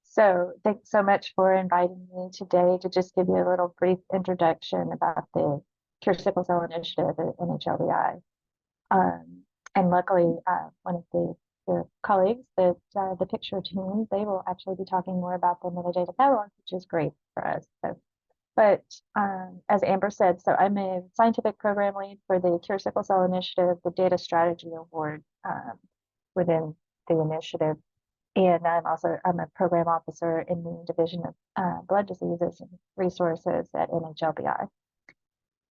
So thanks so much for inviting me today to just give you a little brief introduction about the Cure Sickle Cell Initiative at NHLBI. And luckily, one of the colleagues, the picture team, they will actually be talking more about the metadata catalog, which is great for us. But as Amber said, so I'm a scientific program lead for the Cure Sickle Cell Initiative, the Data Strategy Award within the initiative. And I'm a program officer in the Division of Blood Diseases and Resources at NHLBI.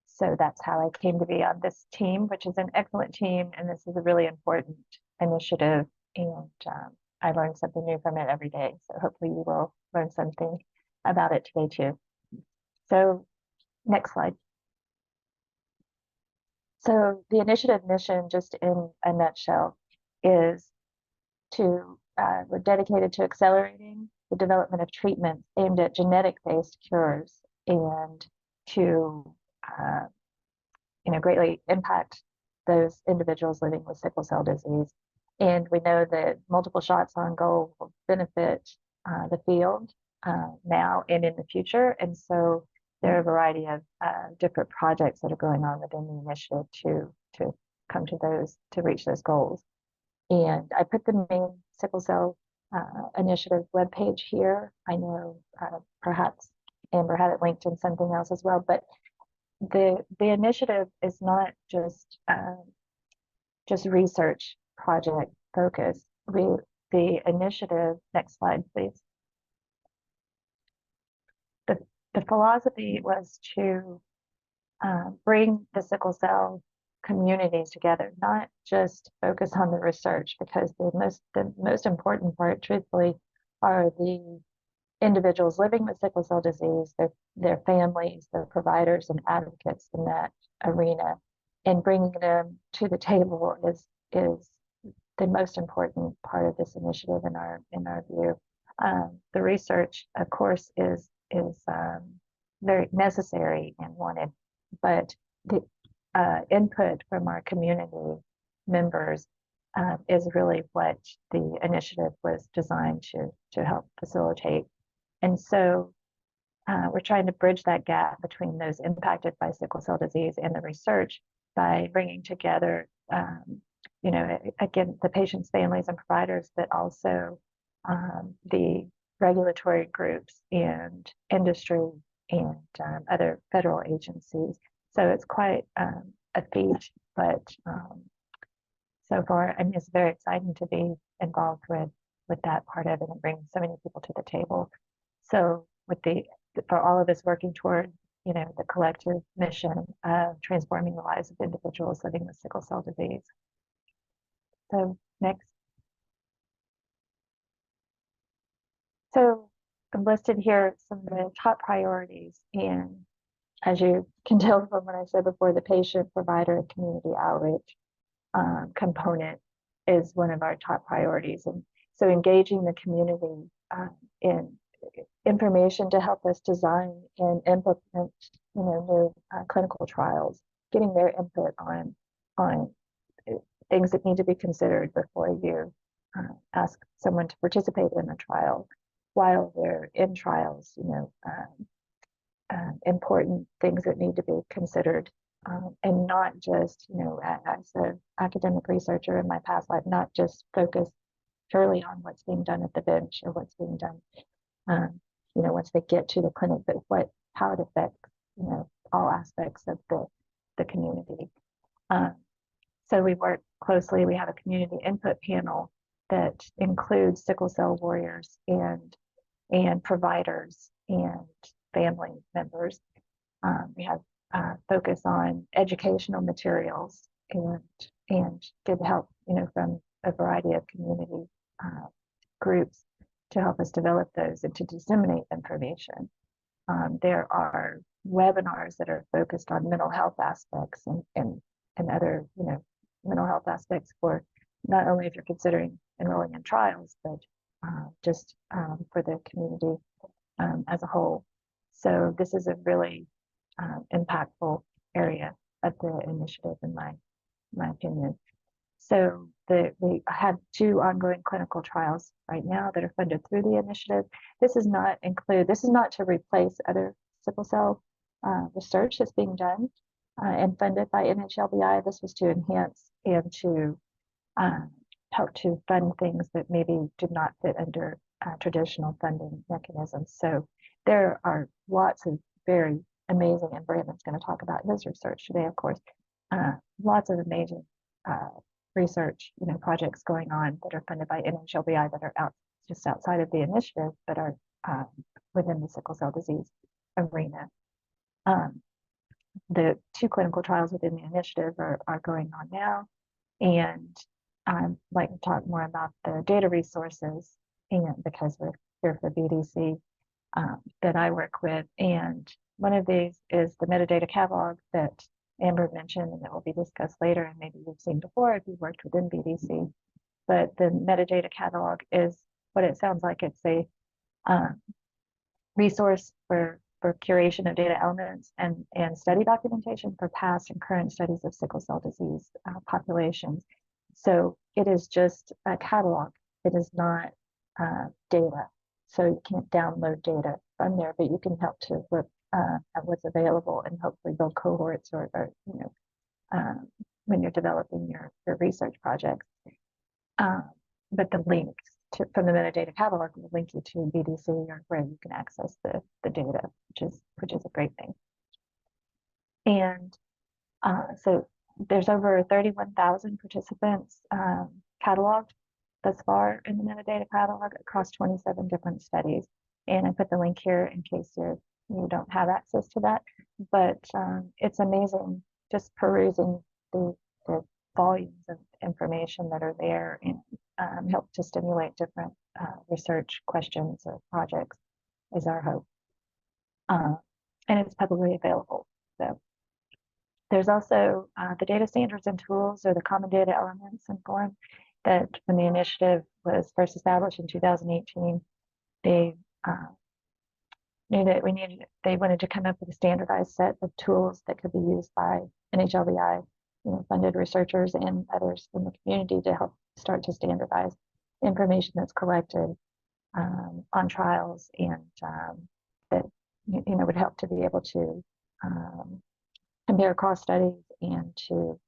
So that's how I came to be on this team, which is an excellent team. And this is a really important initiative. And I learned something new from it every day. So hopefully you will learn something about it today too. So next slide. So the initiative mission, just in a nutshell, is we're dedicated to accelerating the development of treatments aimed at genetic-based cures and to greatly impact those individuals living with sickle cell disease. And we know that multiple shots on goal will benefit the field now and in the future. And so there are a variety of different projects that are going on within the initiative to come to reach those goals. And I put the main sickle cell initiative webpage here. I know perhaps Amber had it linked in something else as well, but the initiative is not just research project focused. The initiative, next slide, please. The philosophy was to bring the sickle cell communities together, not just focus on the research, because the most important part, truthfully, are the individuals living with sickle cell disease, their families, their providers and advocates in that arena, and bringing them to the table is the most important part of this initiative in our view. The research, of course, is very necessary and wanted, but the input from our community members is really what the initiative was designed to help facilitate. And so we're trying to bridge that gap between those impacted by sickle cell disease and the research by bringing together, again, the patients, families, and providers, but also the regulatory groups and industry and other federal agencies. So it's quite a feat, but so far, I mean, it's very exciting to be involved with that part of it and bring so many people to the table. So for all of us working toward, the collective mission of transforming the lives of individuals living with sickle cell disease. So next. So I've listed here some of the top priorities, and as you can tell from what I said before, the patient, provider, and community outreach component is one of our top priorities. And so engaging the community in information to help us design and implement, new clinical trials, getting their input on things that need to be considered before you ask someone to participate in a trial. While they're in trials, important things that need to be considered, and not just, as an academic researcher in my past life, not just focus purely on what's being done at the bench or what's being done, once they get to the clinic, but how it affects, all aspects of the community. So we work closely. We have a community input panel that includes sickle cell warriors and providers and family members. We have focus on educational materials and good help, from a variety of community groups to help us develop those and to disseminate information. There are webinars that are focused on mental health aspects and other, mental health aspects for not only if you're considering enrolling in trials, but just for the community as a whole. So this is a really impactful area of the initiative, in my opinion. So we have 2 ongoing clinical trials right now that are funded through the initiative. This is not to replace other sickle cell research that's being done and funded by NHLBI. This was to enhance and to help to fund things that maybe did not fit under traditional funding mechanisms. So there are lots of very amazing, and Brandon's going to talk about his research today, of course, lots of amazing research, projects going on that are funded by NHLBI that are just outside of the initiative, but are within the sickle cell disease arena. The 2 clinical trials within the initiative are going on now, and I'd like to talk more about the data resources, and because we're here for BDC, that I work with. And one of these is the metadata catalog that Amber mentioned, and that will be discussed later, and maybe you've seen before if you've worked within BDC. But the metadata catalog is what it sounds like. It's a resource for curation of data elements and study documentation for past and current studies of sickle cell disease populations. So it is just a catalog. It is not data. So you can't download data from there, but you can help to look at what's available and hopefully build cohorts or when you're developing your research projects. But the links from the metadata catalog will link you to BDC or where you can access the data, which is a great thing. And so there's over 31,000 participants cataloged thus far in the metadata catalog across 27 different studies. And I put the link here in case you don't have access to that. But it's amazing just perusing the volumes of information that are there, and help to stimulate different research questions or projects is our hope. And it's publicly available. So there's also the data standards and tools, or the common data elements and form, that when the initiative was first established in 2018, they knew that they wanted to come up with a standardized set of tools that could be used by NHLBI, funded researchers and others in the community to help start to standardize information that's collected on trials, and that would help to be able to compare across studies and to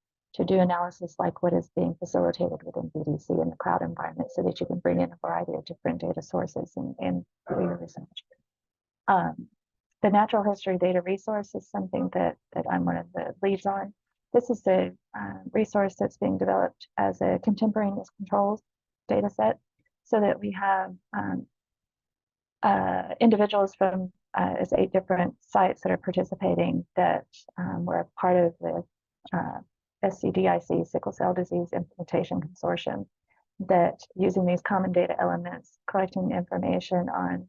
do analysis like what is being facilitated within BDC in the cloud environment, so that you can bring in a variety of different data sources and do your research. The natural history data resource is something that I'm one of the leads on. This is a resource that's being developed as a contemporaneous controls data set, so that we have individuals from as 8 different sites that are participating that were a part of the SCDIC Sickle Cell Disease Implementation Consortium, that using these common data elements, collecting information on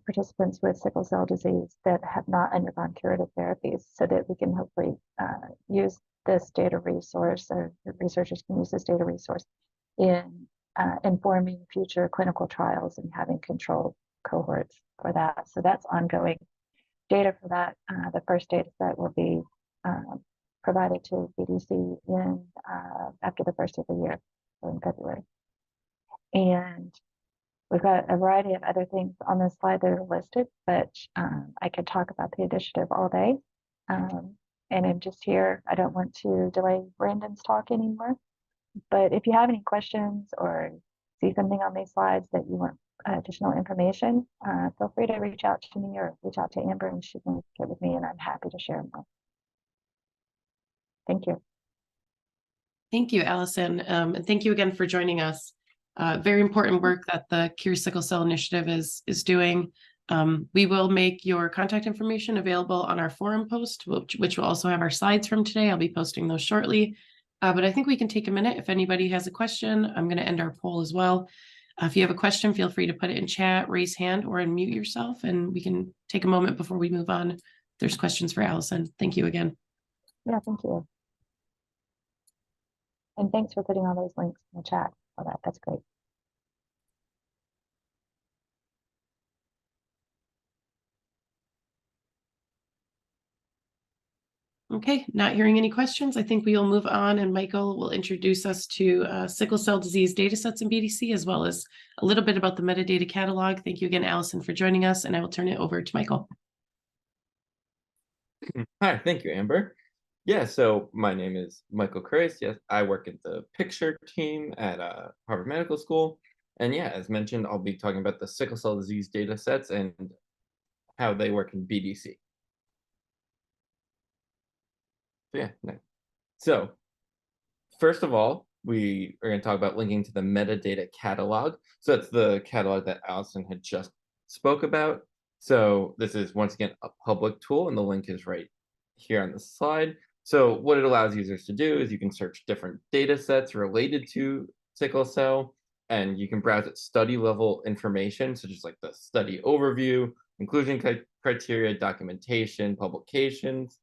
participants with sickle cell disease that have not undergone curative therapies, so that we can hopefully use this data resource, or researchers can use this data resource in informing future clinical trials and having controlled cohorts for that. So that's ongoing data for that. The first data set will be provided to BDC in after the first of the year, so in February. And we've got a variety of other things on this slide that are listed, but I could talk about the initiative all day. And I'm just here. I don't want to delay Brandon's talk anymore. But if you have any questions or see something on these slides that you want additional information, feel free to reach out to me or reach out to Amber, and she can get with me, and I'm happy to share more. Thank you. Thank you, Allison. And thank you again for joining us. Very important work that the Cure Sickle Cell Initiative is doing. We will make your contact information available on our forum post, which will also have our slides from today. I'll be posting those shortly. But I think we can take a minute if anybody has a question. I'm going to end our poll as well. If you have a question, feel free to put it in chat, raise hand, or unmute yourself, and we can take a moment before we move on. If there's questions for Allison. Thank you again. Yeah, thank you. And thanks for putting all those links in the chat for that. That's great. Okay, not hearing any questions. I think we will move on, and Michael will introduce us to sickle cell disease datasets in BDC, as well as a little bit about the metadata catalog. Thank you again, Allison, for joining us, and I will turn it over to Michael. Hi, thank you, Amber. Yeah, so my name is Michael Chris. Yes, I work at the picture team at Harvard Medical School. And yeah, as mentioned, I'll be talking about the sickle cell disease data sets and how they work in BDC. Yeah, nice. So first of all, we are going to talk about linking to the metadata catalog. So that's the catalog that Allison had just spoke about. So this is, once again, a public tool, and the link is right here on the slide. So what it allows users to do is you can search different data sets related to sickle cell, and you can browse at study level information, such as like the study overview, inclusion criteria, documentation, publications.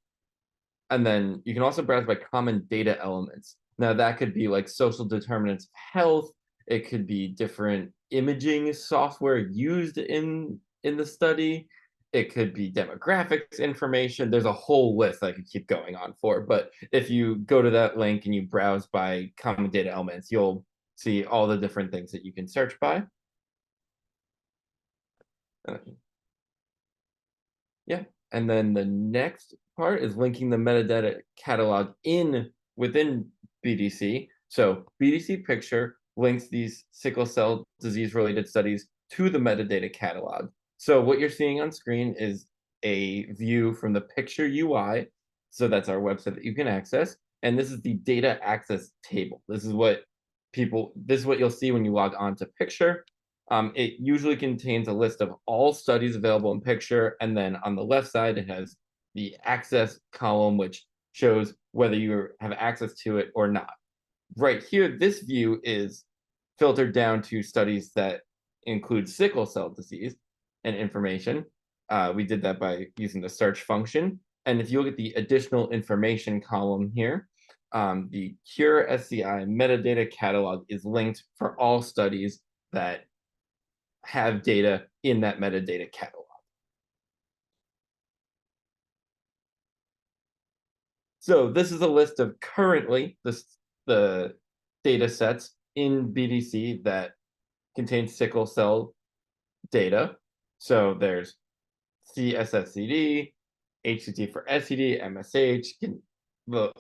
And then you can also browse by common data elements. Now that could be like social determinants of health. It could be different imaging software used in the study. It could be demographics information. There's a whole list I could keep going on for. But if you go to that link and you browse by common data elements, you'll see all the different things that you can search by. Yeah. And then the next part is linking the metadata catalog within BDC. So BDC Picture links these sickle cell disease related studies to the metadata catalog. So what you're seeing on screen is a view from the Picture UI. So that's our website that you can access. And this is the data access table. This is what you'll see when you log on to Picture. It usually contains a list of all studies available in Picture, and then on the left side, it has the access column, which shows whether you have access to it or not. Right here, this view is filtered down to studies that include sickle cell disease and information. We did that by using the search function. And if you look at the additional information column here, the Cure SCI metadata catalog is linked for all studies that have data in that metadata catalog. So this is a list of currently the data sets in BDC that contain sickle cell data. So there's CSSCD, HCT for SCD, MSH,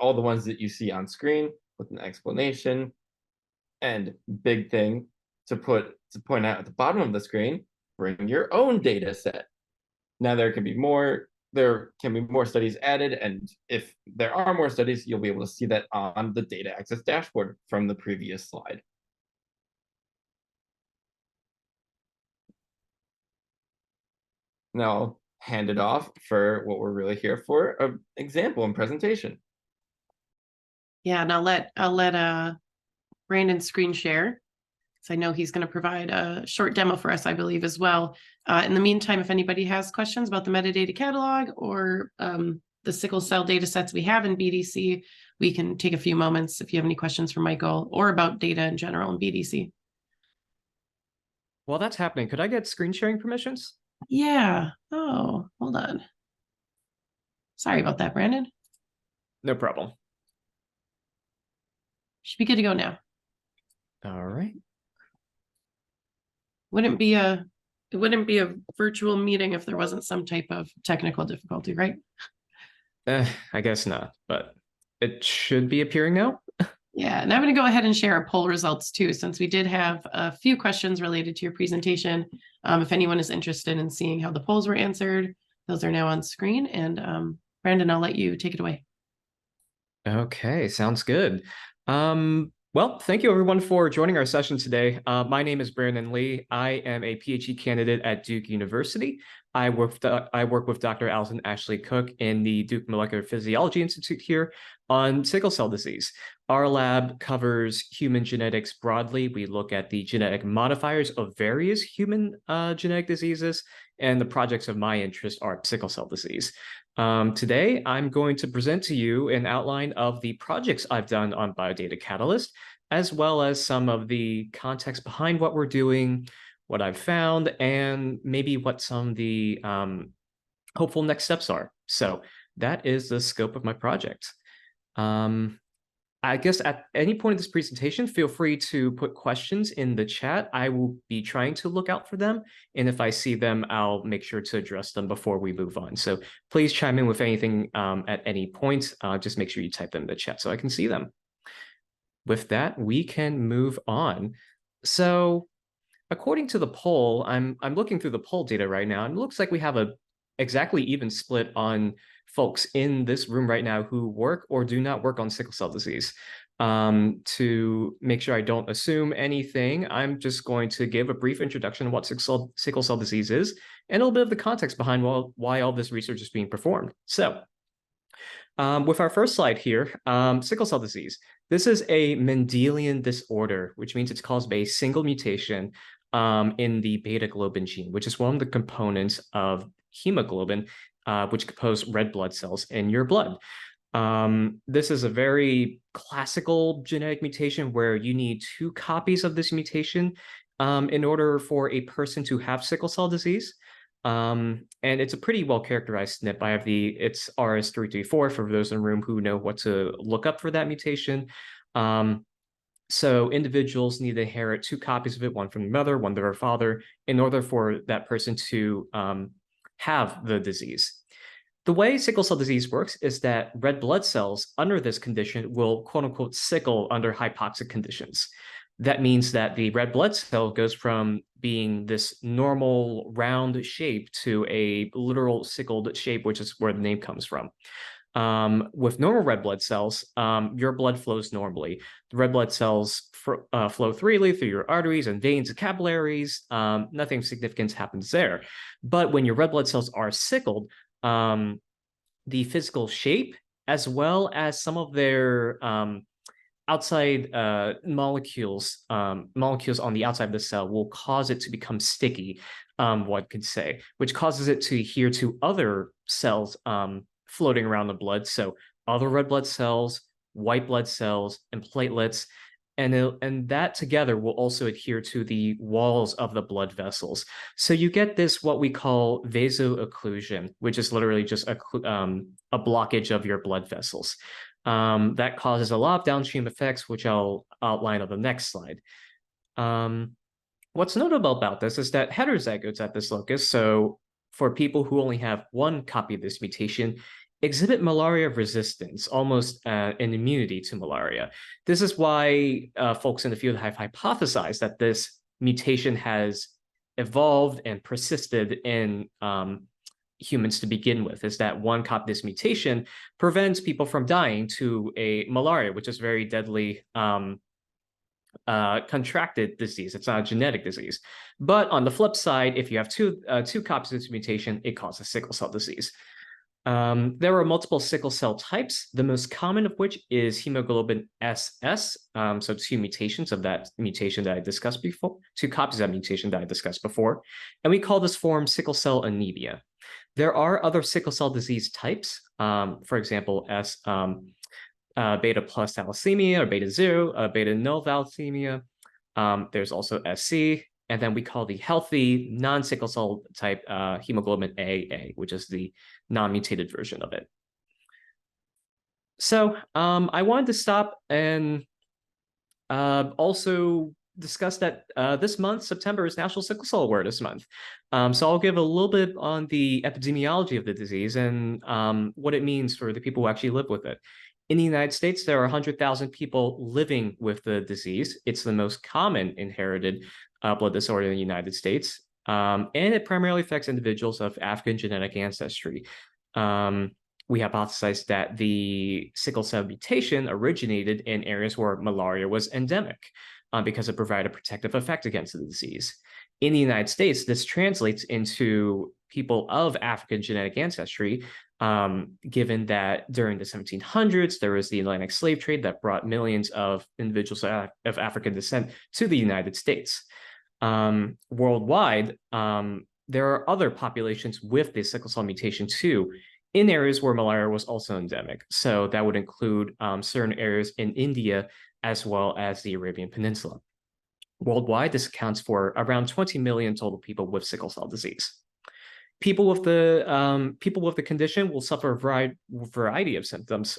all the ones that you see on screen with an explanation. And big thing to point out at the bottom of the screen, bring your own data set. Now there can be more studies added, and if there are more studies, you'll be able to see that on the data access dashboard from the previous slide. Now I'll hand it off for what we're really here for, an example and presentation. Yeah, and I'll let Brandon screen share. So I know he's going to provide a short demo for us, I believe, as well. In the meantime, if anybody has questions about the metadata catalog or the sickle cell data sets we have in BDC, we can take a few moments if you have any questions for Michael or about data in general in BDC. While that's happening, could I get screen sharing permissions? Yeah. Oh, hold on. Sorry about that, Brandon. No problem. Should be good to go now. All right. It wouldn't be a virtual meeting if there wasn't some type of technical difficulty, right? I guess not, but it should be appearing now. Yeah, and I'm going to go ahead and share our poll results too, since we did have a few questions related to your presentation. If anyone is interested in seeing how the polls were answered, those are now on screen. And Brandon, I'll let you take it away. Okay, sounds good. Well, thank you everyone for joining our session today. My name is Brandon Lee. I am a PhD candidate at Duke University. I work with Dr. Allison Ashley Cook in the Duke Molecular Physiology Institute here on sickle cell disease. Our lab covers human genetics broadly. We look at the genetic modifiers of various human genetic diseases, and the projects of my interest are sickle cell disease. Today, I'm going to present to you an outline of the projects I've done on Biodata Catalyst, as well as some of the context behind what we're doing, what I've found, and maybe what some of the hopeful next steps are. So that is the scope of my project. I guess at any point in this presentation, feel free to put questions in the chat. I will be trying to look out for them. And if I see them, I'll make sure to address them before we move on. So please chime in with anything at any point. Just make sure you type them in the chat so I can see them. With that, we can move on. So according to the poll, I'm looking through the poll data right now, and it looks like we have a exactly even split on folks in this room right now who work or do not work on sickle cell disease. To make sure I don't assume anything, I'm just going to give a brief introduction of what sickle cell disease is and a little bit of the context behind why all this research is being performed. So with our first slide here, sickle cell disease. This is a Mendelian disorder, which means it's caused by a single mutation in the beta globin gene, which is one of the components of hemoglobin, which compose red blood cells in your blood. This is a very classical genetic mutation where you need 2 copies of this mutation in order for a person to have sickle cell disease. And it's a pretty well characterized SNP. It's RS334 for those in the room who know what to look up for that mutation. So individuals need to inherit 2 copies of it, one from the mother, one from their father, in order for that person to have the disease. The way sickle cell disease works is that red blood cells under this condition will quote unquote sickle under hypoxic conditions. That means that the red blood cell goes from being this normal round shape to a literal sickled shape, which is where the name comes from. With normal red blood cells, your blood flows normally. The red blood cells flow freely through your arteries and veins and capillaries. Nothing significant happens there. But when your red blood cells are sickled, the physical shape, as well as some of their outside molecules on the outside of the cell will cause it to become sticky, one could say, which causes it to adhere to other cells floating around the blood. So other red blood cells, white blood cells, and platelets, and that together will also adhere to the walls of the blood vessels. So you get this, what we call vasoocclusion, which is literally just a blockage of your blood vessels. That causes a lot of downstream effects, which I'll outline on the next slide. What's notable about this is that heterozygotes at this locus, so for people who only have 1 copy of this mutation, exhibit malaria resistance, almost an immunity to malaria. This is why folks in the field have hypothesized that this mutation has evolved and persisted in humans to begin with, is that 1 copy of this mutation prevents people from dying to a malaria, which is very deadly contracted disease. It's not a genetic disease. But on the flip side, if you have two copies of this mutation, it causes sickle cell disease. There are multiple sickle cell types, the most common of which is hemoglobin SS. So 2 mutations of that mutation that I discussed before, 2 copies of that mutation that I discussed before. And we call this form sickle cell anemia. There are other sickle cell disease types, for example, beta plus thalassemia or beta 0, beta null thalassemia. There's also SC, and then we call the healthy non-sickle cell type hemoglobin AA, which is the non-mutated version of it. So I wanted to stop and also discuss that this month, September, is National Sickle Cell Awareness Month. So I'll give a little bit on the epidemiology of the disease and what it means for the people who actually live with it. In the United States, there are 100,000 people living with the disease. It's the most common inherited blood disorder in the United States, and it primarily affects individuals of African genetic ancestry. We hypothesize that the sickle cell mutation originated in areas where malaria was endemic because it provided a protective effect against the disease. In the United States, this translates into people of African genetic ancestry, given that during the 1700s, there was the Atlantic slave trade that brought millions of individuals of African descent to the United States. Worldwide, there are other populations with the sickle cell mutation too, in areas where malaria was also endemic. So that would include certain areas in India, as well as the Arabian Peninsula. Worldwide, this accounts for around 20 million total people with sickle cell disease. people with the condition will suffer a variety of symptoms.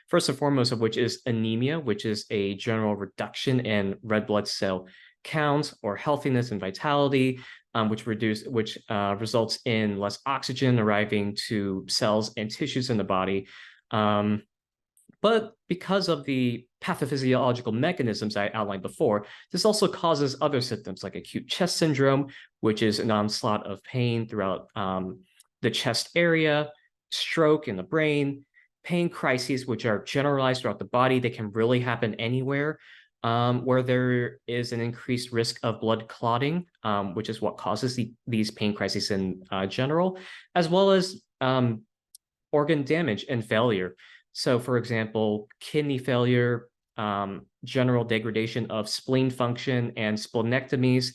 First and foremost of which is anemia, which is a general reduction in red blood cell counts or healthiness and vitality, which results in less oxygen arriving to cells and tissues in the body. But because of the pathophysiological mechanisms I outlined before, this also causes other symptoms like acute chest syndrome, which is an onslaught of pain throughout the chest area, stroke in the brain, pain crises, which are generalized throughout the body. They can really happen anywhere where there is an increased risk of blood clotting, which is what causes these pain crises in general, as well as organ damage and failure. So, for example, kidney failure, general degradation of spleen function, and splenectomies.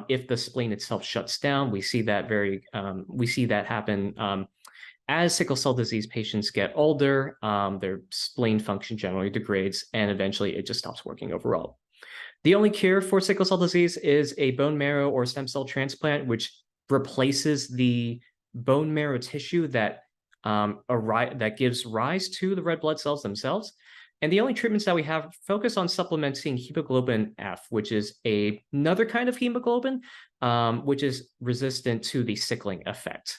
If the spleen itself shuts down, we see that happen as sickle cell disease patients get older. Their spleen function generally degrades, and eventually it just stops working overall. The only cure for sickle cell disease is a bone marrow or stem cell transplant, which replaces the bone marrow tissue that gives rise to the red blood cells themselves. And the only treatments that we have focus on supplementing hemoglobin F, which is another kind of hemoglobin, which is resistant to the sickling effect.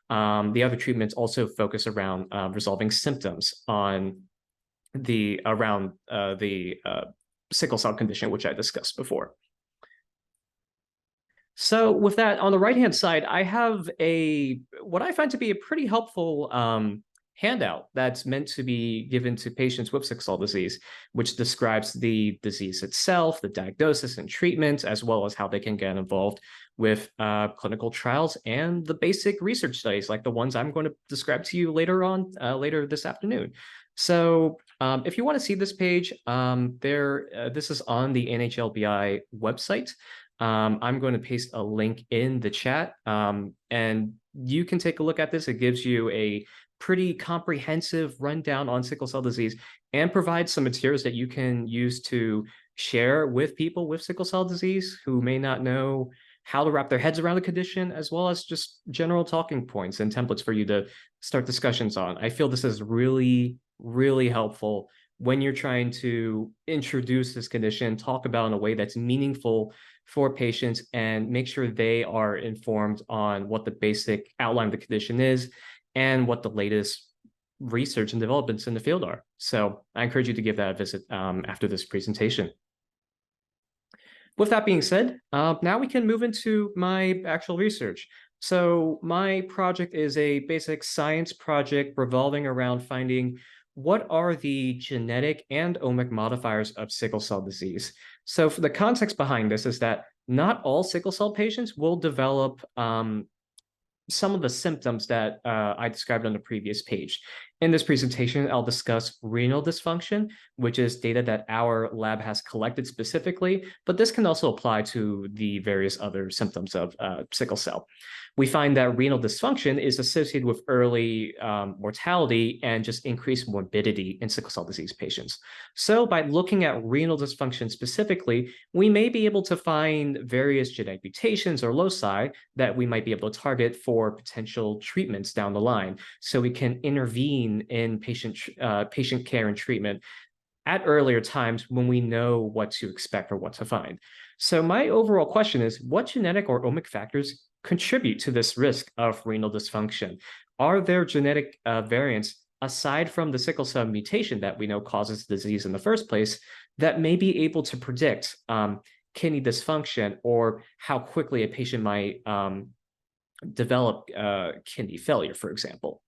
The other treatments also focus around resolving symptoms around the sickle cell condition, which I discussed before. So with that, on the right-hand side, I have what I find to be a pretty helpful handout that's meant to be given to patients with sickle cell disease, which describes the disease itself, the diagnosis and treatment, as well as how they can get involved with clinical trials and the basic research studies like the ones I'm going to describe to you later this afternoon. So if you want to see this page, this is on the NHLBI website. I'm going to paste a link in the chat, and you can take a look at this. It gives you a pretty comprehensive rundown on sickle cell disease and provides some materials that you can use to share with people with sickle cell disease who may not know how to wrap their heads around the condition, as well as just general talking points and templates for you to start discussions on. I feel this is really, really helpful when you're trying to introduce this condition, talk about it in a way that's meaningful for patients, and make sure they are informed on what the basic outline of the condition is and what the latest research and developments in the field are. So I encourage you to give that a visit after this presentation. With that being said, now we can move into my actual research. So my project is a basic science project revolving around finding what are the genetic and omic modifiers of sickle cell disease. So for the context behind this is that not all sickle cell patients will develop some of the symptoms that I described on the previous page. In this presentation, I'll discuss renal dysfunction, which is data that our lab has collected specifically, but this can also apply to the various other symptoms of sickle cell. We find that renal dysfunction is associated with early mortality and just increased morbidity in sickle cell disease patients. So by looking at renal dysfunction specifically, we may be able to find various genetic mutations or loci that we might be able to target for potential treatments down the line. So we can intervene in patient care and treatment at earlier times when we know what to expect or what to find. So my overall question is, what genetic or omic factors contribute to this risk of renal dysfunction? Are there genetic variants aside from the sickle cell mutation that we know causes the disease in the first place that may be able to predict kidney dysfunction or how quickly a patient might develop kidney failure, for example?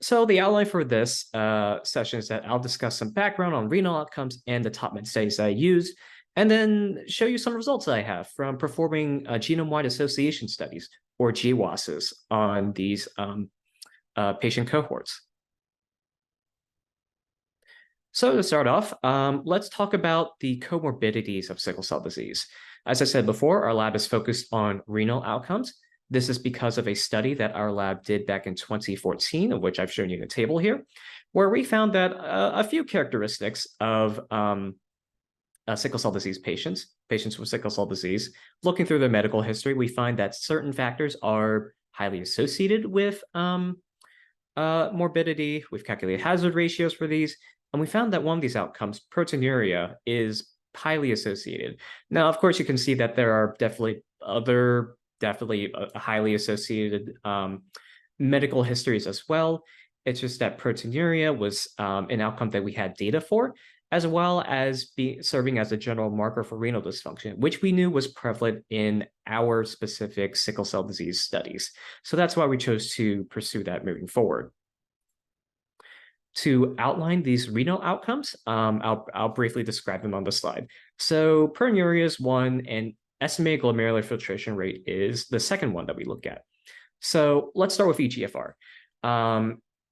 So the outline for this session is that I'll discuss some background on renal outcomes and the top med studies I used, and then show you some results that I have from performing genome-wide association studies, or GWASs, on these patient cohorts. So to start off, let's talk about the comorbidities of sickle cell disease. As I said before, our lab is focused on renal outcomes. This is because of a study that our lab did back in 2014, of which I've shown you in a table here, where we found that a few characteristics of sickle cell disease patients with sickle cell disease, looking through their medical history, we find that certain factors are highly associated with morbidity. We've calculated hazard ratios for these, and we found that one of these outcomes, proteinuria, is highly associated. Now, of course, you can see that there are definitely highly associated medical histories as well. It's just that proteinuria was an outcome that we had data for, as well as serving as a general marker for renal dysfunction, which we knew was prevalent in our specific sickle cell disease studies. So that's why we chose to pursue that moving forward. To outline these renal outcomes, I'll briefly describe them on the slide. So proteinuria is one, and estimated glomerular filtration rate is the second one that we look at. So let's start with EGFR.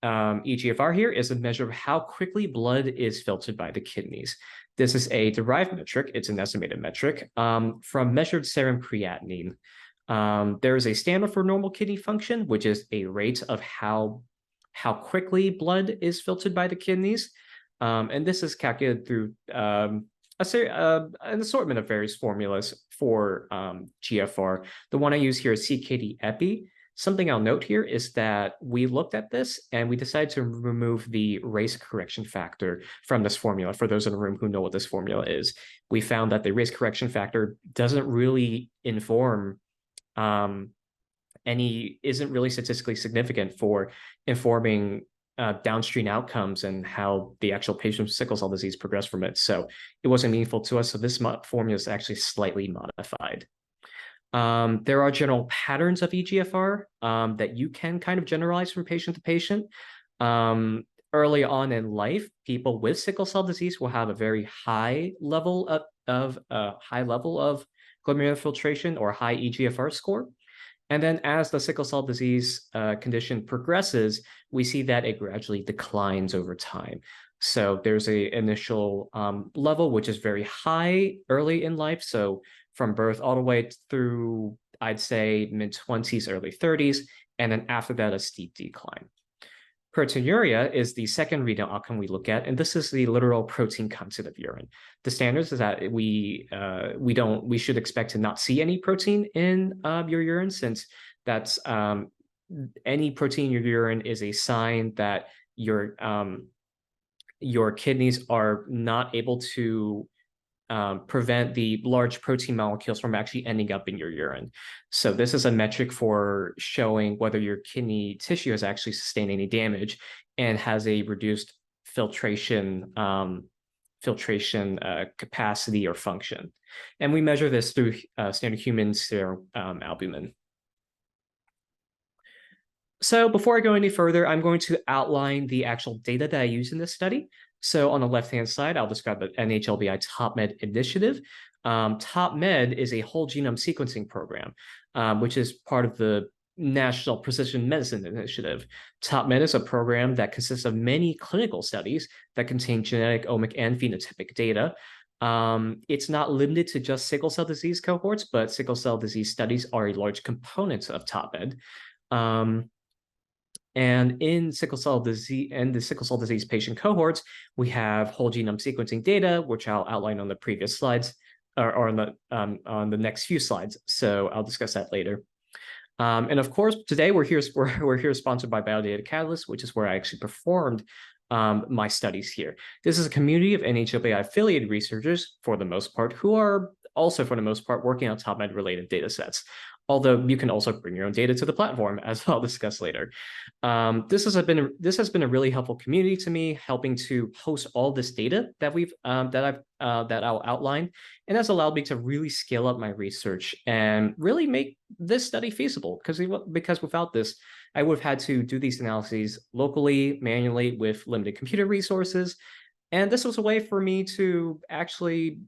EGFR here is a measure of how quickly blood is filtered by the kidneys. This is a derived metric. It's an estimated metric from measured serum creatinine. There is a standard for normal kidney function, which is a rate of how quickly blood is filtered by the kidneys. And this is calculated through an assortment of various formulas for GFR. The one I use here is CKD-EPI. Something I'll note here is that we looked at this and we decided to remove the race correction factor from this formula. For those in the room who know what this formula is, we found that the race correction factor doesn't really isn't really statistically significant for informing downstream outcomes and how the actual patient with sickle cell disease progressed from it. So it wasn't meaningful to us. So this formula is actually slightly modified. There are general patterns of EGFR that you can kind of generalize from patient to patient. Early on in life, people with sickle cell disease will have a very high level of glomerular filtration or high EGFR score. And then as the sickle cell disease condition progresses, we see that it gradually declines over time. So there's an initial level, which is very high early in life. So from birth all the way through, I'd say, mid-20s, early 30s, and then after that, a steep decline. Proteinuria is the second renal outcome we look at, and this is the literal protein content of urine. The standards is that we should expect to not see any protein in your urine, since that's any protein in your urine is a sign that your kidneys are not able to prevent the large protein molecules from actually ending up in your urine. So this is a metric for showing whether your kidney tissue has actually sustained any damage and has a reduced filtration capacity or function. And we measure this through standard human serum albumin. So before I go any further, I'm going to outline the actual data that I use in this study. So on the left-hand side, I'll describe the NHLBI TopMed initiative. TopMed is a whole genome sequencing program, which is part of the National Precision Medicine Initiative. TopMed is a program that consists of many clinical studies that contain genetic, omic, and phenotypic data. It's not limited to just sickle cell disease cohorts, but sickle cell disease studies are a large component of TopMed. And in sickle cell disease and the sickle cell disease patient cohorts, we have whole genome sequencing data, which I'll outline on the previous slides or on the next few slides. So I'll discuss that later. And of course, today we're here sponsored by Biodata Catalyst, which is where I actually performed my studies here. This is a community of NHLBI affiliated researchers, for the most part, who are also, for the most part, working on TopMed related data sets. Although you can also bring your own data to the platform, as I'll discuss later. This has been a really helpful community to me, helping to host all this data that I'll outline, and has allowed me to really scale up my research and really make this study feasible. Because without this, I would have had to do these analyses locally, manually, with limited computer resources, and this was a way for me to actually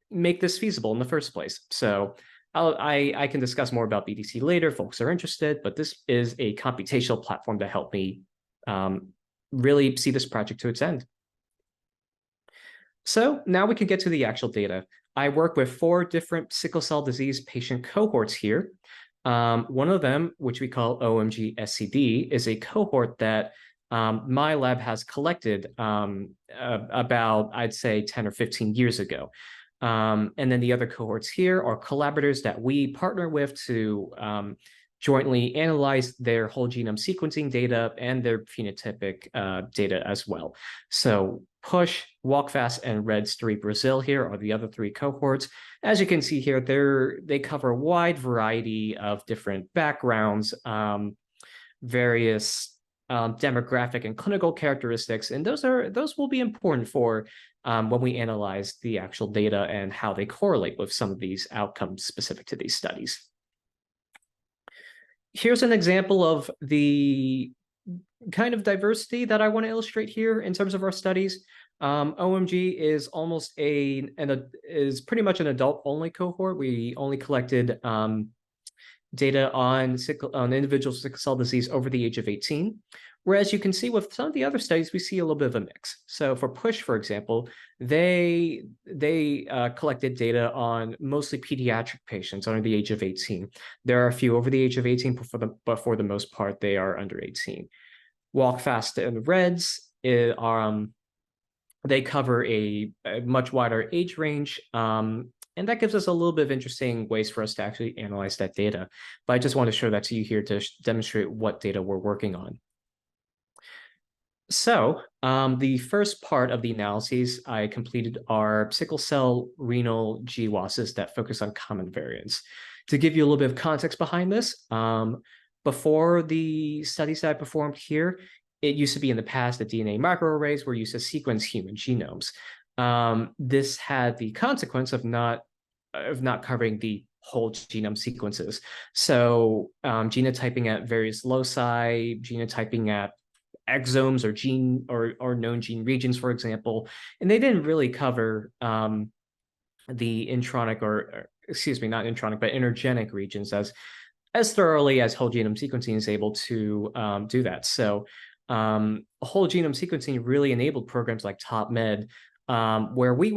make this feasible in the first place. So I can discuss more about BDC later if folks are interested, but this is a computational platform to help me really see this project to its end. So now we can get to the actual data. I work with 4 different sickle cell disease patient cohorts here. One of them, which we call OMG SCD, is a cohort that my lab has collected about, I'd say, 10 or 15 years ago. And then the other cohorts here are collaborators that we partner with to jointly analyzed their whole genome sequencing data and their phenotypic data as well. So PUSH, WalkFast, and REDS3 Brazil here are the other 3 cohorts. As you can see here, they cover a wide variety of different backgrounds, various demographic and clinical characteristics, and those will be important for when we analyze the actual data and how they correlate with some of these outcomes specific to these studies. Here's an example of the kind of diversity that I want to illustrate here in terms of our studies. OMG is is pretty much an adult-only cohort. We only collected data on individuals with sickle cell disease over the age of 18. Whereas you can see with some of the other studies, we see a little bit of a mix. So for PUSH, for example, they collected data on mostly pediatric patients under the age of 18. There are a few over the age of 18, but for the most part, they are under 18. WalkFast and REDS they cover a much wider age range, and that gives us a little bit of interesting ways for us to actually analyze that data. But I just want to show that to you here to demonstrate what data we're working on. So the first part of the analyses I completed are sickle cell renal GWASs that focus on common variants. To give you a little bit of context behind this, before the studies that I performed here, it used to be in the past that DNA microarrays were used to sequence human genomes. This had the consequence of not covering the whole genome sequences. So genotyping at various loci, genotyping at exomes or known gene regions, for example, and they didn't really cover the intronic or excuse me, not intronic, but intergenic regions as thoroughly as whole genome sequencing is able to do that. So whole genome sequencing really enabled programs like TopMed, where we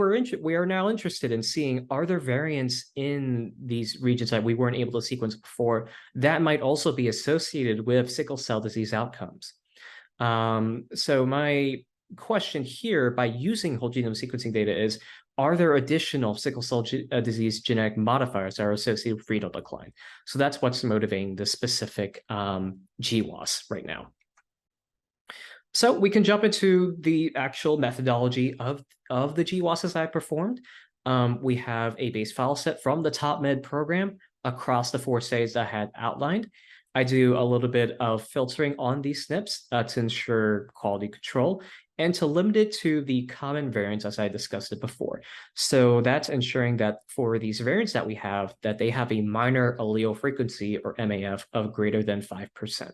are now interested in seeing, are there variants in these regions that we weren't able to sequence before that might also be associated with sickle cell disease outcomes. So my question here, by using whole genome sequencing data, is, are there additional sickle cell disease genetic modifiers that are associated with renal decline? So that's what's motivating the specific GWAS right now. So we can jump into the actual methodology of the GWASs I performed. We have a base file set from the TopMed program across the 4 studies I had outlined. I do a little bit of filtering on these SNPs to ensure quality control and to limit it to the common variants as I discussed it before. So that's ensuring that for these variants that we have, that they have a minor allele frequency, or MAF, of greater than 5%.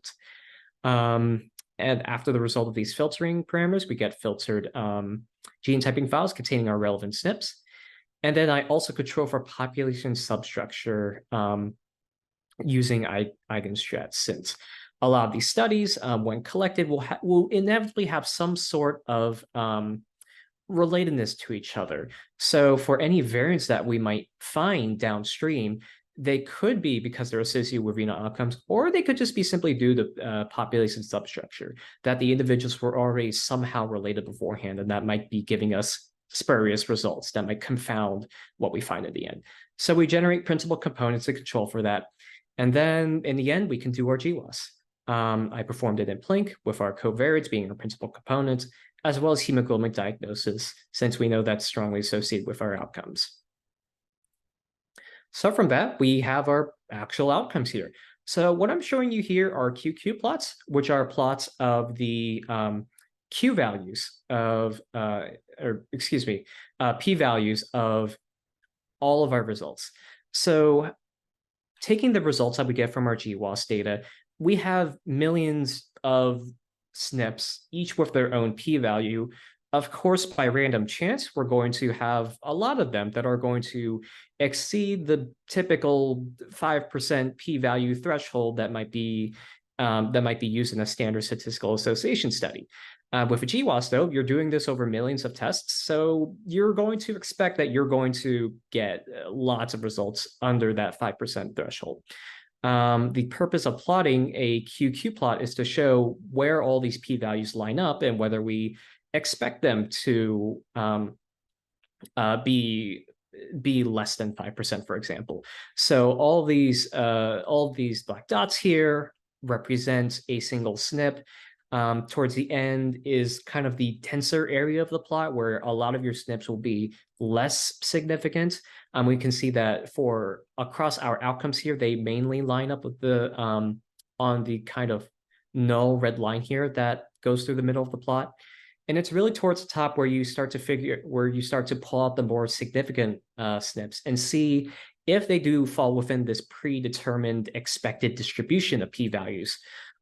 And after the result of these filtering parameters, we get filtered gene typing files containing our relevant SNPs. And then I also control for population substructure using eigenstrat, since a lot of these studies, when collected, will inevitably have some sort of relatedness to each other. So for any variants that we might find downstream, they could be because they're associated with renal outcomes, or they could just be simply due to population substructure, that the individuals were already somehow related beforehand, and that might be giving us spurious results that might confound what we find at the end. So we generate principal components to control for that. And then in the end, we can do our GWAS. I performed it in Plink with our covariates being our principal components, as well as hemoglobin diagnosis, since we know that's strongly associated with our outcomes. So from that, we have our actual outcomes here. So what I'm showing you here are QQ plots, which are plots of the Q values of, P values of all of our results. So taking the results that we get from our GWAS data, we have millions of SNPs, each with their own p-value. Of course, by random chance, we're going to have a lot of them that are going to exceed the typical 5% p-value threshold that might be used in a standard statistical association study. With a GWAS, though, you're doing this over millions of tests, so you're going to expect that you're going to get lots of results under that 5% threshold. The purpose of plotting a QQ plot is to show where all these p-values line up and whether we expect them to be be less than 5%, for example. So all these black dots here represent a single SNP. Towards the end is kind of the tensor area of the plot where a lot of your SNPs will be less significant. We can see that for across our outcomes here, they mainly line up with the on the kind of null red line here that goes through the middle of the plot. And it's really towards the top where you start to pull out the more significant SNPs and see if they do fall within this predetermined expected distribution of p-values.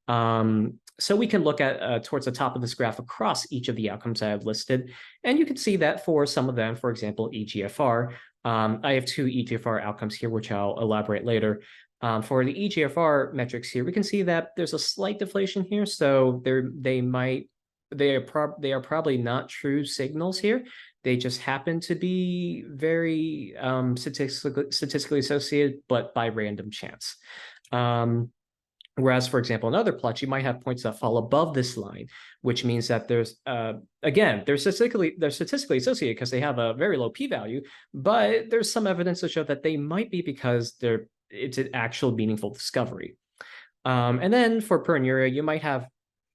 So we can look at towards the top of this graph across each of the outcomes I have listed. And you can see that for some of them, for example, EGFR, I have 2 EGFR outcomes here, which I'll elaborate later. For the EGFR metrics here, we can see that there's a slight deflation here. So they are probably not true signals here. They just happen to be very statistically associated, but by random chance. Whereas, for example, in other plots, you might have points that fall above this line, which means that there's, again, they're statistically associated because they have a very low p-value, but there's some evidence to show that they might be because it's an actual meaningful discovery. And then for proteinuria, you might have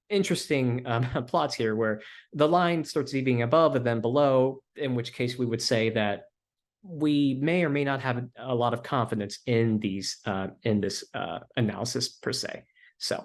interesting plots here where the line starts being above and then below, in which case we would say that we may or may not have a lot of confidence in these in this analysis per se. So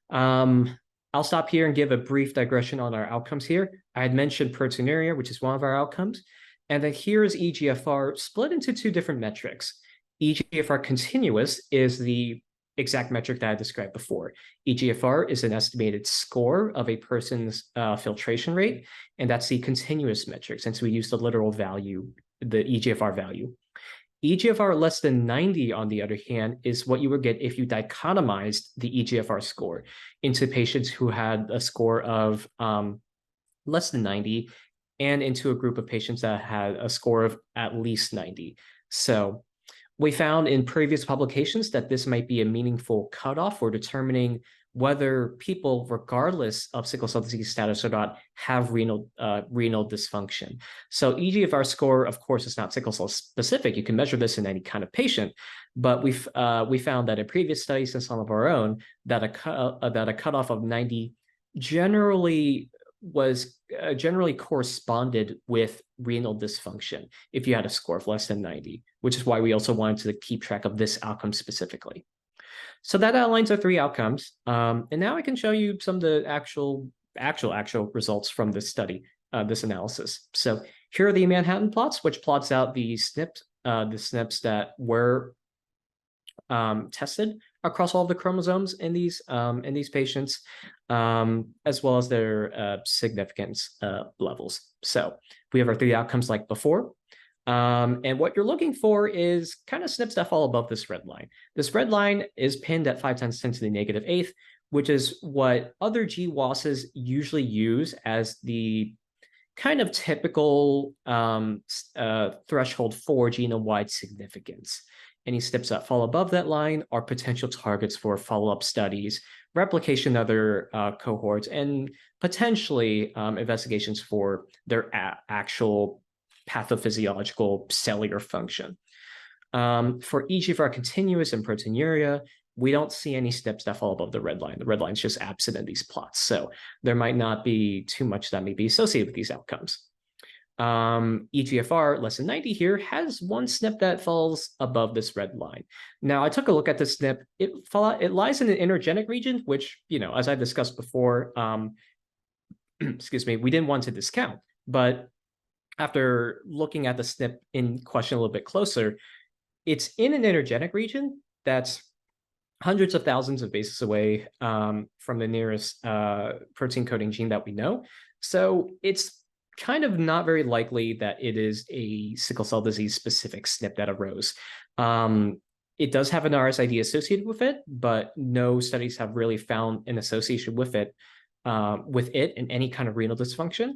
I'll stop here and give a brief digression on our outcomes here. I had mentioned proteinuria, which is one of our outcomes. And then here is EGFR split into 2 different metrics. EGFR continuous is the exact metric that I described before. EGFR is an estimated score of a person's filtration rate, and that's the continuous metric since we use the literal value, the EGFR value. EGFR less than 90, on the other hand, is what you would get if you dichotomized the EGFR score into patients who had a score of less than 90 and into a group of patients that had a score of at least 90. So we found in previous publications that this might be a meaningful cutoff for determining whether people, regardless of sickle cell disease status or not, have renal dysfunction. So EGFR score, of course, is not sickle cell specific. You can measure this in any kind of patient, but we found that in previous studies and some of our own that a cutoff of 90 generally corresponded with renal dysfunction if you had a score of less than 90, which is why we also wanted to keep track of this outcome specifically. So that outlines our 3 outcomes. And now I can show you some of the actual results from this study, this analysis. So here are the Manhattan plots, which plots out the SNPs that were tested across all of the chromosomes in these patients, as well as their significance levels. So we have our 3 outcomes like before. And what you're looking for is kind of SNPs that fall above this red line. This red line is pinned at 5 × 10⁻⁸, which is what other GWASs usually use as the kind of typical threshold for genome-wide significance. Any SNPs that fall above that line are potential targets for follow-up studies, replication of other cohorts, and potentially investigations for their actual pathophysiological cellular function. For EGFR continuous and proteinuria, we don't see any SNPs that fall above the red line. The red line is just absent in these plots. So there might not be too much that may be associated with these outcomes. EGFR less than 90 here has one SNP that falls above this red line. Now, I took a look at the SNP. It lies in an intergenic region, which, as I discussed before, excuse me, we didn't want to discount. But after looking at the SNP in question a little bit closer, it's in an intergenic region that's hundreds of thousands of bases away from the nearest protein coding gene that we know. So it's kind of not very likely that it is a sickle cell disease specific SNP that arose. It does have an RSID associated with it, but no studies have really found an association with it in any kind of renal dysfunction.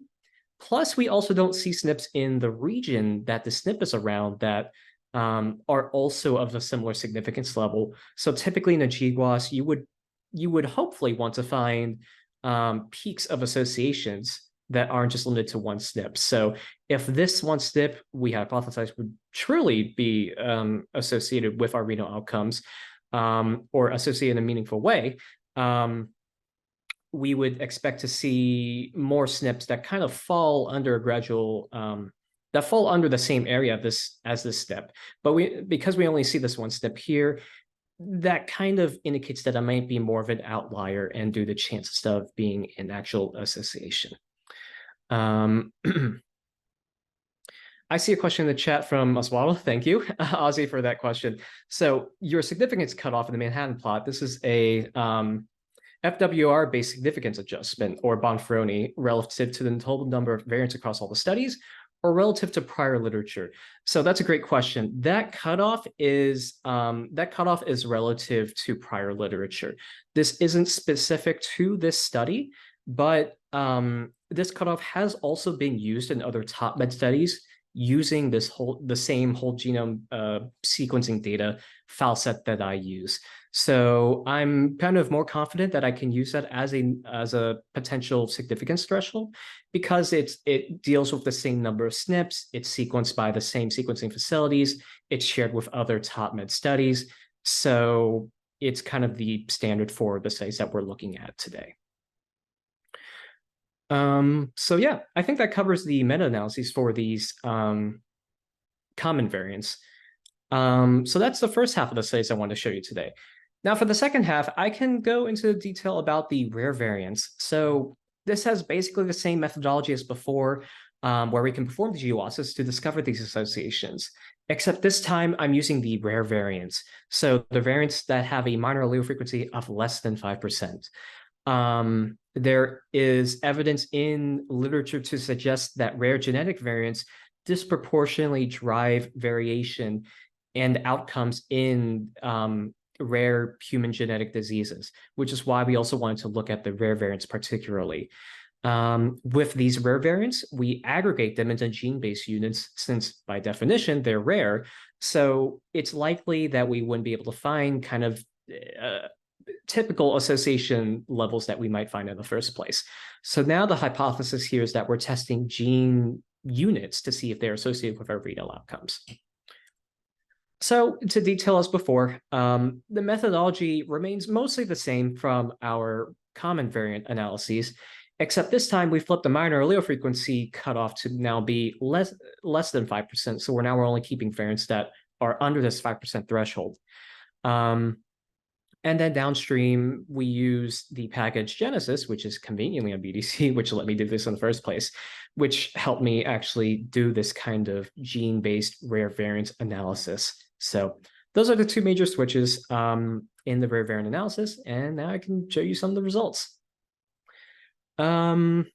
Plus, we also don't see SNPs in the region that the SNP is around that are also of a similar significance level. So typically in a GWAS, you would hopefully want to find peaks of associations that aren't just limited to one SNP. So if this one SNP we hypothesize would truly be associated with our renal outcomes, or associated in a meaningful way, we would expect to see more SNPs that kind of fall under a gradual, that fall under the same area as this SNP. But because we only see this one SNP here, that kind of indicates that it might be more of an outlier and due to the chances of being an actual association. I see a question in the chat from Oswaldo. Thank you, Ozzy, for that question. So your significance cutoff in the Manhattan plot, this is a FWR-based significance adjustment, or Bonferroni, relative to the total number of variants across all the studies, or relative to prior literature. So that's a great question. That cutoff is relative to prior literature. This isn't specific to this study, but this cutoff has also been used in other top med studies using the same whole genome sequencing data file set that I use. So I'm kind of more confident that I can use that as a potential significance threshold, because it deals with the same number of SNPs, it's sequenced by the same sequencing facilities, it's shared with other top med studies. So it's kind of the standard for the studies that we're looking at today. So yeah, I think that covers the meta-analyses for these common variants. So that's the first half of the studies I want to show you today. Now for the second half, I can go into detail about the rare variants. So this has basically the same methodology as before, where we can perform the GWASs to discover these associations, except this time I'm using the rare variants. So the variants that have a minor allele frequency of less than 5%. There is evidence in literature to suggest that rare genetic variants disproportionately drive variation and outcomes in rare human genetic diseases, which is why we also wanted to look at the rare variants particularly. With these rare variants, we aggregate them into gene-based units since by definition they're rare. So it's likely that we wouldn't be able to find kind of typical association levels that we might find in the first place. So now the hypothesis here is that we're testing gene units to see if they're associated with our renal outcomes. So to detail as before, the methodology remains mostly the same from our common variant analyses, except this time we flipped the minor allele frequency cutoff to now be less than 5%. So we're only keeping variants that are under this 5% threshold. And then downstream, we use the package Genesis, which is conveniently on BDC, which let me do this in the first place, which helped me actually do this kind of gene-based rare variant analysis. So those are the two major switches in the rare variant analysis, and now I can show you some of the results. To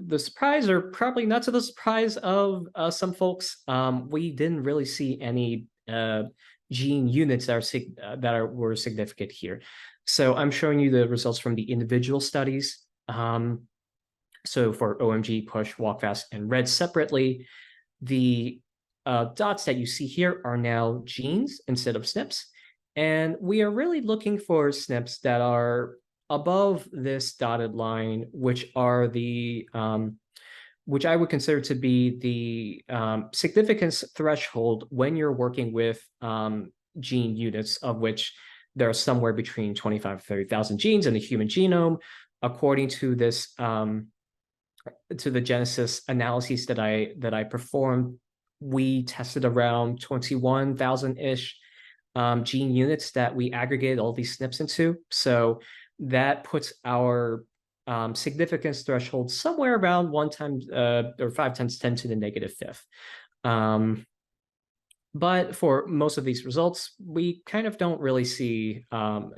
the surprise, or probably not to the surprise of some folks, we didn't really see any gene units that were significant here. So I'm showing you the results from the individual studies. So for OMG, PUSH, WalkFast, and RED separately, the dots that you see here are now genes instead of SNPs. And we are really looking for SNPs that are above this dotted line, which are the which I would consider to be the significance threshold when you're working with gene units, of which there are somewhere between 25 to 30,000 genes in the human genome. According to this, to the Genesis analyses that I performed, we tested around 21,000-ish gene units that we aggregated all these SNPs into. So that puts our significance threshold somewhere around 1 times or 5 times 10 to the negative fifth. But for most of these results, we kind of don't really see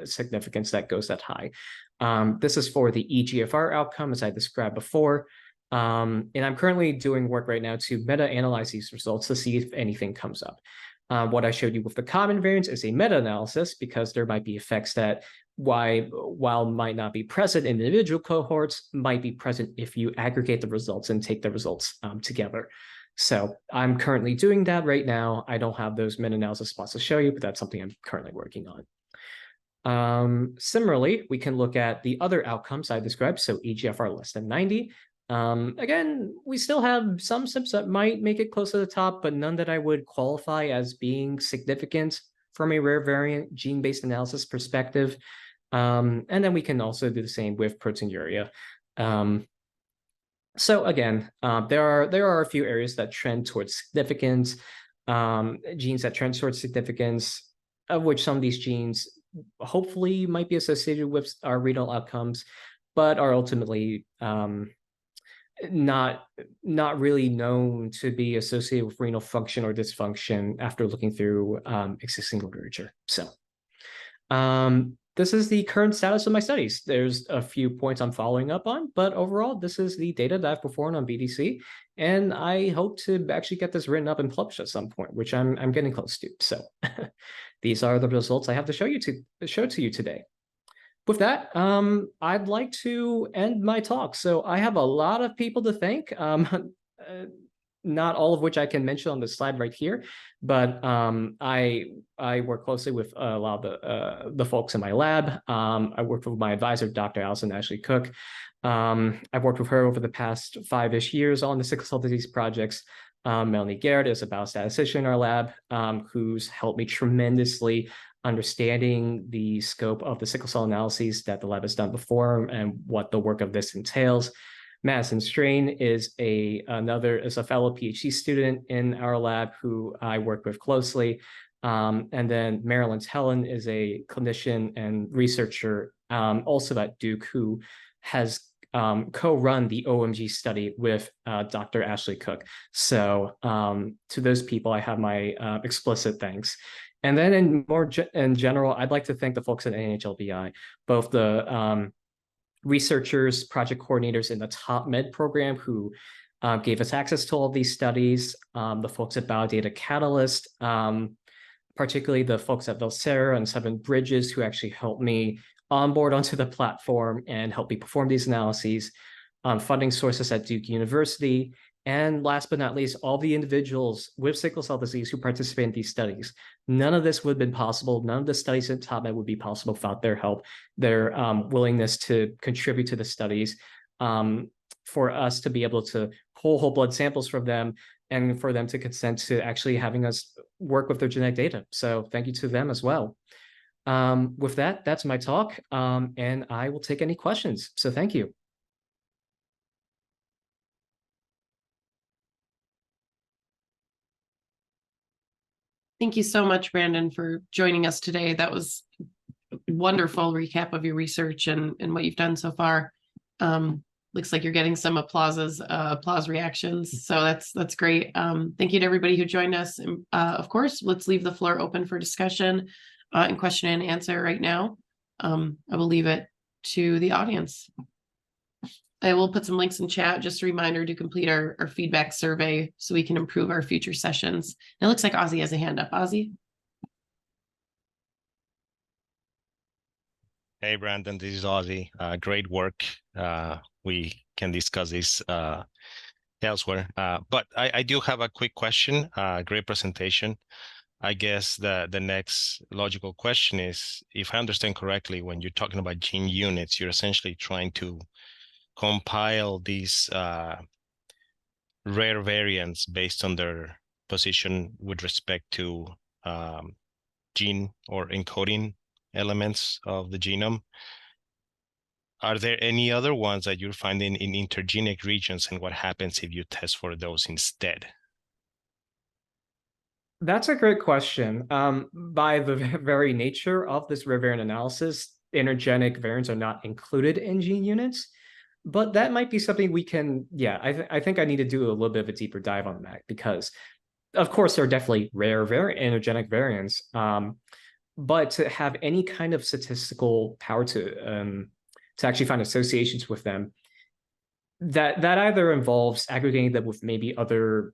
significance that goes that high. This is for the eGFR outcome, as I described before. And I'm currently doing work right now to meta-analyze these results to see if anything comes up. What I showed you with the common variants is a meta-analysis, because there might be effects that, while might not be present in individual cohorts, might be present if you aggregate the results and take the results together. So I'm currently doing that right now. I don't have those meta-analysis spots to show you, but that's something I'm currently working on. Similarly, we can look at the other outcomes I described, so eGFR less than 90. Again, we still have some SNPs that might make it close to the top, but none that I would qualify as being significant from a rare variant gene-based analysis perspective. And then we can also do the same with proteinuria. So again, there are a few areas that trend towards significance, genes that trend towards significance, of which some of these genes hopefully might be associated with our renal outcomes, but are ultimately not really known to be associated with renal function or dysfunction after looking through existing literature. So this is the current status of my studies. There's a few points I'm following up on, but overall, this is the data that I've performed on BDC, and I hope to actually get this written up and published at some point, which I'm getting close to. So these are the results I have to show to you today. With that, I'd like to end my talk. So I have a lot of people to thank, not all of which I can mention on the slide right here, but I work closely with a lot of the folks in my lab. I worked with my advisor, Dr. Allison Ashley Cook. I've worked with her over the past 5-ish years on the sickle cell disease projects. Melanie Garrett is a biostatistician in our lab, who's helped me tremendously understanding the scope of the sickle cell analyses that the lab has done before and what the work of this entails. Madison Strain is a fellow PhD student in our lab who I work with closely. And then Marilyn Helen is a clinician and researcher also at Duke, who has co-run the OMG study with Dr. Ashley Cook. So to those people, I have my explicit thanks. And then in general, I'd like to thank the folks at NHLBI, both the researchers, project coordinators in the top med program who gave us access to all of these studies, the folks at Biodata Catalyst, particularly the folks at Valsera and Seven Bridges who actually helped me onboard onto the platform and helped me perform these analyses, funding sources at Duke University, and last but not least, all the individuals with sickle cell disease who participate in these studies. None of this would have been possible. None of the studies at TopMed would be possible without their help, their willingness to contribute to the studies, for us to be able to pull whole blood samples from them and for them to consent to actually having us work with their genetic data. So thank you to them as well. With that, that's my talk, and I will take any questions. So thank you. Thank you so much, Brandon, for joining us today. That was a wonderful recap of your research and what you've done so far. Looks like you're getting some applause reactions. So that's great. Thank you to everybody who joined us. Of course, let's leave the floor open for discussion and question and answer right now. I will leave it to the audience. I will put some links in chat. Just a reminder to complete our feedback survey so we can improve our future sessions. And it looks like Ozzy has a hand up. Ozzy? Hey, Brandon, this is Ozzy. Great work. We can discuss this elsewhere. But I do have a quick question. Great presentation. I guess the next logical question is, if I understand correctly, when you're talking about gene units, you're essentially trying to compile these rare variants based on their position with respect to gene or encoding elements of the genome. Are there any other ones that you're finding in intergenic regions, and what happens if you test for those instead? That's a great question. By the very nature of this rare variant analysis, intergenic variants are not included in gene units. But that might be something we can, I think I need to do a little bit of a deeper dive on that, because of course there are definitely rare intergenic variants, but to have any kind of statistical power to actually find associations with them, that either involves aggregating them with maybe other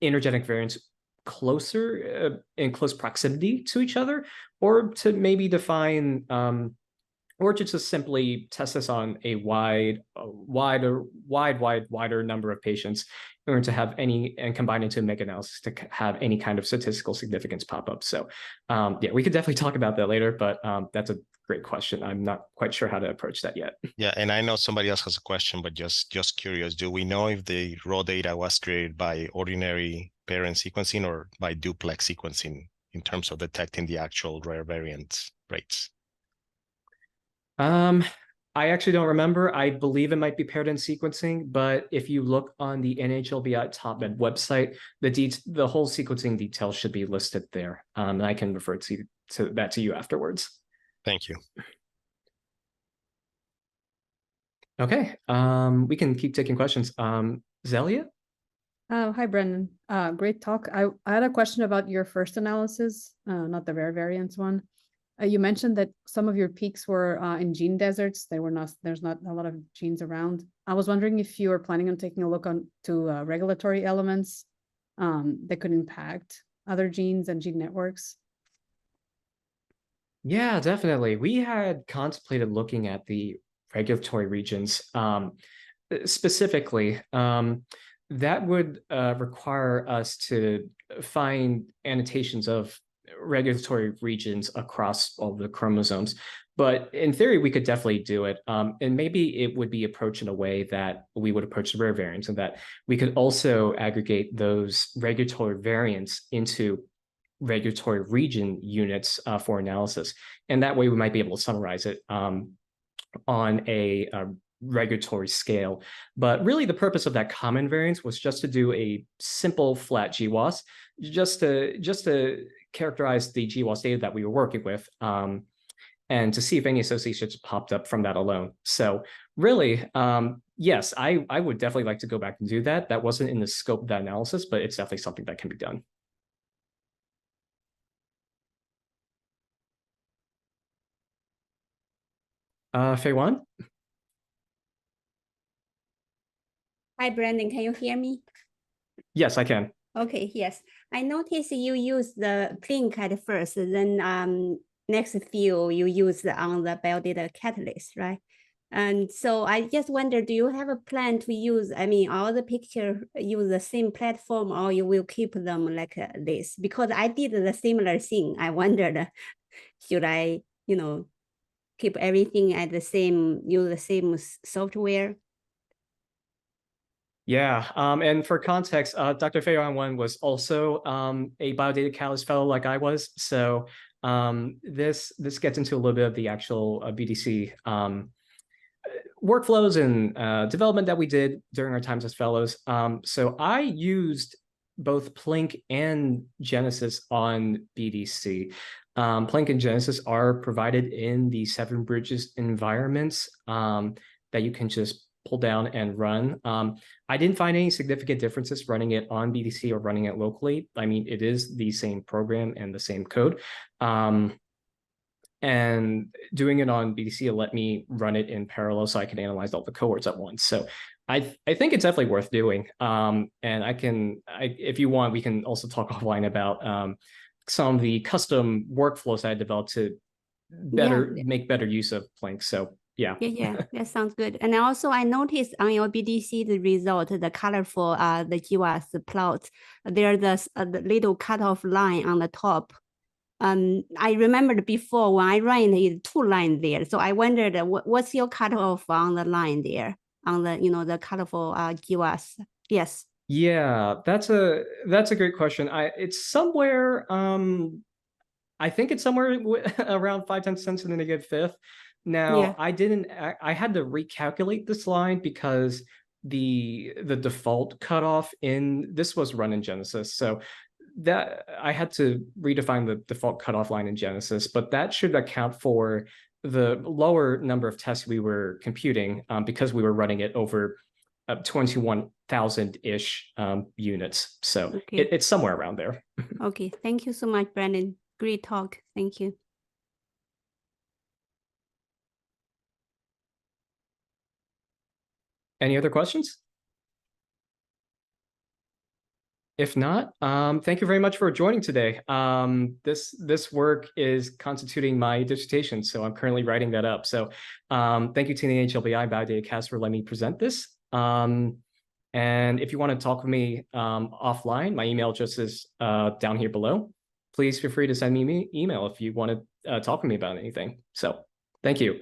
intergenic variants closer in close proximity to each other, or to maybe define or to just simply test this on a wider number of patients in order to have any, and combine into a meta-analysis to have any kind of statistical significance pop up. So yeah, we could definitely talk about that later, but that's a great question. I'm not quite sure how to approach that yet. Yeah, and I know somebody else has a question, but just curious, do we know if the raw data was created by ordinary parent sequencing or by duplex sequencing in terms of detecting the actual rare variant rates? I actually don't remember. I believe it might be paired in sequencing, but if you look on the NHLBI TopMed website, the whole sequencing details should be listed there. And I can refer to that to you afterwards. Thank you. Okay, we can keep taking questions. Zelia? Hi, Brendan. Great talk. I had a question about your first analysis, not the rare variants one. You mentioned that some of your peaks were in gene deserts. There's not a lot of genes around. I was wondering if you were planning on taking a look to regulatory elements that could impact other genes and gene networks. Yeah, definitely. We had contemplated looking at the regulatory regions. Specifically, that would require us to find annotations of regulatory regions across all the chromosomes. But in theory, we could definitely do it. And maybe it would be approached in a way that we would approach the rare variants, and that we could also aggregate those regulatory variants into regulatory region units for analysis. And that way we might be able to summarize it on a regulatory scale. But really the purpose of that common variance was just to do a simple flat GWAS, just to characterize the GWAS data that we were working with, and to see if any associations popped up from that alone. So really, yes, I would definitely like to go back and do that. That wasn't in the scope of that analysis, but it's definitely something that can be done. Fei Wan? Hi, Brandon, can you hear me? Yes, I can. Okay, yes. I noticed you use the Plink at first, then next few you use on the biodata catalyst, right? And so I just wonder, do you have a plan to use, all the picture use the same platform, or you will keep them like this? Because I did the similar thing. I wondered, should I, keep everything at the same, use the same software? Yeah, and for context, Dr. Fei Wan was also a biodata catalyst fellow like I was. So this gets into a little bit of the actual BDC workflows and development that we did during our times as fellows. So I used both Plink and Genesis on BDC. Plink and Genesis are provided in the 7 Bridges environments that you can just pull down and run. I didn't find any significant differences running it on BDC or running it locally. I mean, it is the same program and the same code. And doing it on BDC let me run it in parallel so I can analyze all the cohorts at once. So I think it's definitely worth doing. And if you want, we can also talk offline about some of the custom workflows I developed to make better use of Plink. So yeah. Yeah, that sounds good. And also I noticed on your BDC the result, the colorful the GWAS plot, there's the little cutoff line on the top. I remembered before when I ran it, 2 lines there. So I wondered what's your cutoff on the line there on the the colorful GWAS? Yes. Yeah, that's a great question. It's somewhere I think it's somewhere around 5/10 cents in the -5th. Now, Yeah. I had to recalculate this line because the default cutoff in this was run in Genesis. So that I had to redefine the default cutoff line in Genesis, but that should account for the lower number of tests we were computing because we were running it over 21,000-ish units. So Okay. it's somewhere around there. Okay, thank you so much, Brandon. Great talk. Thank you. Any other questions? If not, thank you very much for joining today. This work is constituting my dissertation, so I'm currently writing that up. So thank you to the NHLBI BioDataCast for letting me present this. And if you want to talk with me offline, my email just is down here below. Please feel free to send me an email if you want to talk with me about anything. So thank you.